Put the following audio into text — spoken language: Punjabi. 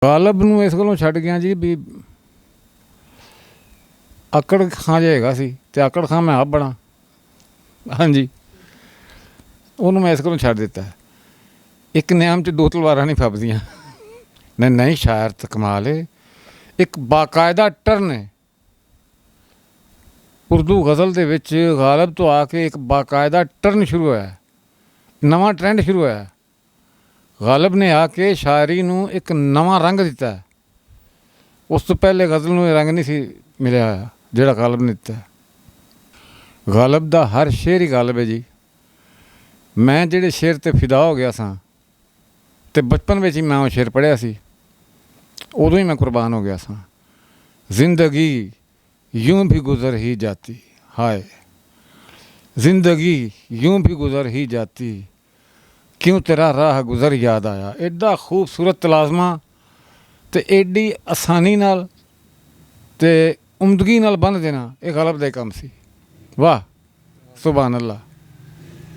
ਗਾਲਬ ਨੂੰ ਇਸ ਗੱਲੋਂ ਛੱਡ ਗਿਆ ਜੀ ਵੀ ਆਕੜ ਖਾਂ ਜਿਹਾ ਹੈਗਾ ਸੀ ਅਤੇ ਆਕੜ ਖਾਂ ਮੈਂ ਆਪ ਬਣਾ। ਹਾਂਜੀ, ਉਹਨੂੰ ਮੈਂ ਇਸ ਗੱਲੋਂ ਛੱਡ ਦਿੱਤਾ। ਇੱਕ ਨਿਆਮ 'ਚ ਦੋ ਤਲਵਾਰਾਂ ਨਹੀਂ ਫੱਬਦੀਆਂ। ਨਹੀਂ ਸ਼ਾਇਰ ਤਾਂ ਕਮਾਲ ਹੈ, ਇੱਕ ਬਾਕਾਇਦਾ ਟਰਨ ਹੈ ਉਰਦੂ ਗਜ਼ਲ ਦੇ ਵਿੱਚ। ਗਾਲਬ ਤੋਂ ਆ ਕੇ ਇੱਕ ਬਾਕਾਇਦਾ ਟਰਨ ਸ਼ੁਰੂ ਹੋਇਆ, ਨਵਾਂ ਟਰੈਂਡ ਸ਼ੁਰੂ ਹੋਇਆ। ਗਾਲਬ ਨੇ ਆ ਕੇ ਸ਼ਾਇਰੀ ਨੂੰ ਇੱਕ ਨਵਾਂ ਰੰਗ ਦਿੱਤਾ। ਉਸ ਤੋਂ ਪਹਿਲੇ ਗਜ਼ਲ ਨੂੰ ਇਹ ਰੰਗ ਨਹੀਂ ਸੀ ਮਿਲਿਆ ਹੋਇਆ ਜਿਹੜਾ ਗਾਲਬ ਨੇ ਦਿੱਤਾ। ਗਾਲਬ ਦਾ ਹਰ ਸ਼ੇਰ ਹੀ ਗਾਲਬ ਹੈ ਜੀ। ਮੈਂ ਜਿਹੜੇ ਸ਼ੇਰ 'ਤੇ ਫਿਦਾ ਹੋ ਗਿਆ ਸਾਂ ਅਤੇ ਬਚਪਨ ਵਿੱਚ ਹੀ ਮੈਂ ਉਹ ਸ਼ੇਰ ਪੜ੍ਹਿਆ ਸੀ, ਉਦੋਂ ਹੀ ਮੈਂ ਕੁਰਬਾਨ ਹੋ ਗਿਆ ਸਾਂ। ਜ਼ਿੰਦਗੀ यूं भी गुज़र ही जाती, हाय ज़िंदगी यूं भी गुज़र ही जाती, क्यों तेरा राह गुज़र याद आया। एडा खूबसूरत तलाज़मा ते एडी आसानी नाल ते उमदगी नाल बन देना, ये गालब दा काम सी। वाह सुभान अल्लाह।